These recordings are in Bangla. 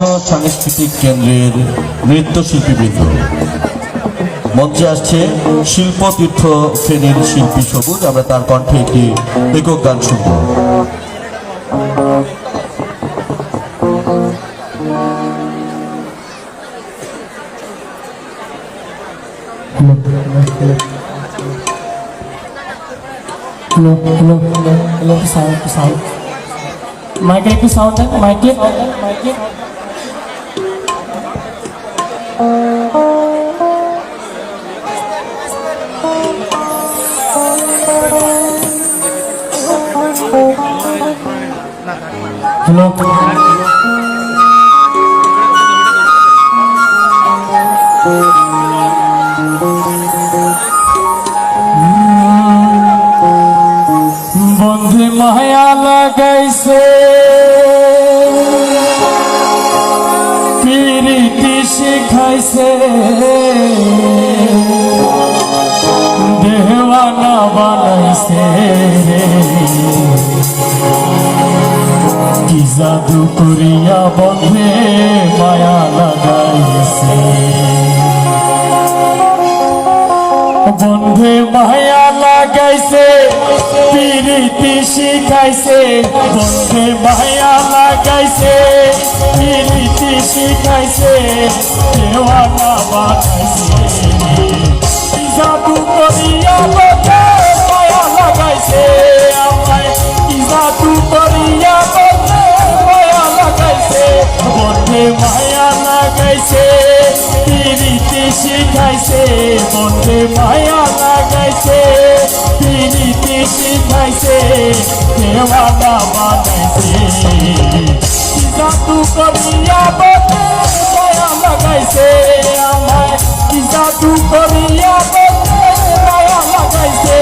সাংস্কৃতিক কেন্দ্রের নৃত্যশিল্পীবৃন্দ মঞ্চে আসছে শিল্পতীর্থ ফেনীর শিল্পী সবুজ। আমরা তার কণ্ঠে একটি একক গান শুনব। Hello, sound. Mic একটু sound দেন, mic এ। Hello. বন্ধু মায়া লাগাইছে পিরিতি শিখাইছে দেওয়ানা বানাইছে কি জাদু করিয়া বন্ধে মায়া লাগাইছে বন্ধে মায়া লাগাইছে পিরিতি শিখাইছে বন্ধে মায়া লাগাইছে পিরিতি শিখাইছে দেওয়ানা বানাইছে কি জাদু করিয়া বন্ধে মায়া লাগাইছে আমায় কি জাদু করিয়া বন্ধে মায়া লাগাইছে বন্ধে মায়া লাগাইছে পিরিতি শিখাইছে বন্ধে মায়া লাগাইছে পিরিতি শিখাইছে দেওয়ানা বানাইছে কি জাদু করিয়া বন্ধে মায়া লাগাইছে আমায় কি জাদু করিয়া বন্ধে মায়া লাগাইছে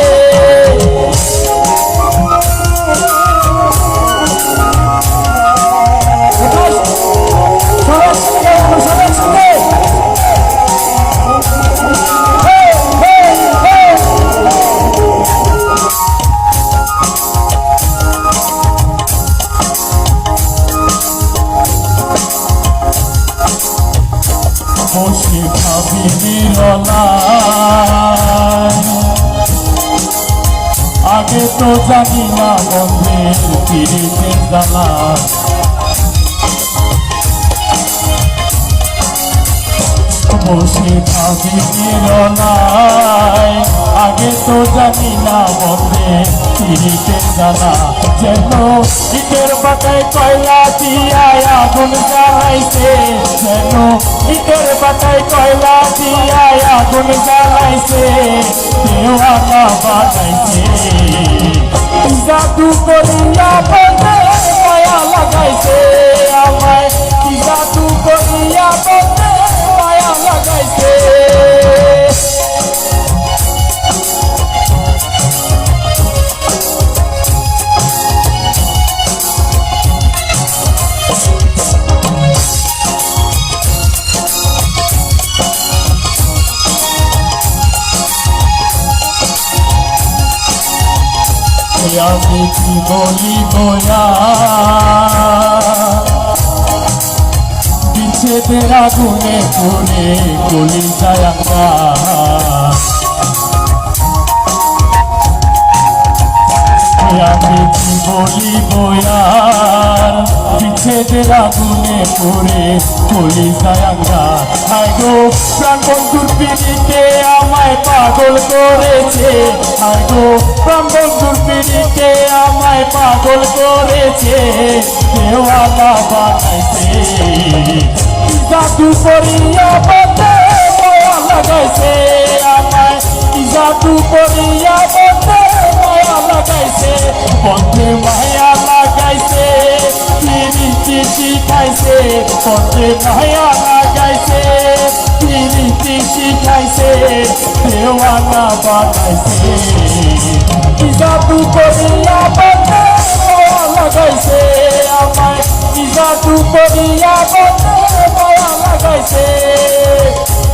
বসে ভাবি নিরলায় আগে তো জানি না বন্ধের পিরিতের জ্বালা বসে ভাবি নিরলায় আগে তো জানি না বন্ধের পিরিতের জ্বালা যেন ইটের পাতায় কয়লা দিয়া আগুন জ্বালাইছে যেন ইটের পাতায় কয়লা দিয়া আগুন জ্বালাইছে দেওয়ানা বানাইছে কি জাদু করিয়া বন্ধে মায়া লাগাইছে আমায় কি জাদু করিয়া বন্ধে মায়া লাগাইছে আমি কি বলি গোয়া বিচ্ছেদের আগুনে পড়ে গলি যায় আমি কি বলি গোয়ার বিচ্ছেদের আগুনে পড়ে গলি যায় হায় গো প্রাণ বন্ধুর পিড়িতে আমায় পাগল করেছে হায় গো প্রাণ বন্ধুর পিড়িতে আমায় পাগল করেছে দেওয়ানা বানাইছে কি জাদু করিয়া বন্ধে মায়া লাগাইছে আমায় কি জাদু করিয়া বন্ধে মায়া লাগাইছে বন্ধে মায়া লাগাইছে পিরিতি শিখাইছে বন্ধে মায়া লাগাইছে পিরিতি শিখাইছে দেওয়ানা বানাইছে কি জাদু করিয়া বন্ধে মায়া লাগাইছে আমায় কি জাদু করিয়া বন্ধে মায়া লাগাইছে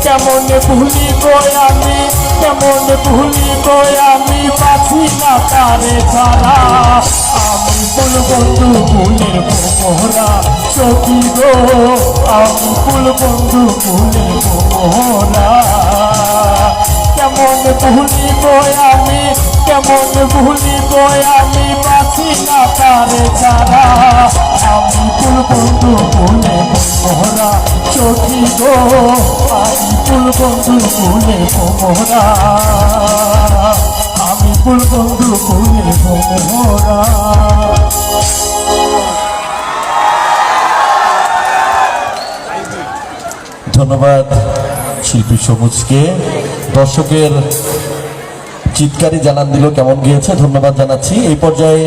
কেমন ভুলি গো আমি কেমন ভুলি গো আমি বাঁচি না তারে ছাড়া আমি বলবন্ধু ফুলের মোহরা সখী গো আমি ফুল বন্ধু ভুলে মোরা কেমন ভুলিব আমি কেমন ভুলিব আমি বাঁচি না তারে ছাড়া আমি ফুল বন্ধু ভুলে মোরা সখী গো আমি ফুল বন্ধু ভুলে মোরা আমি ফুল বন্ধু ভুলে মোরা ধন্যবাদ শিল্পী সবুজকে। দর্শকের চিৎকারই জানান দিল কেমন গিয়েছে। ধন্যবাদ জানাচ্ছি। এই পর্যায়ে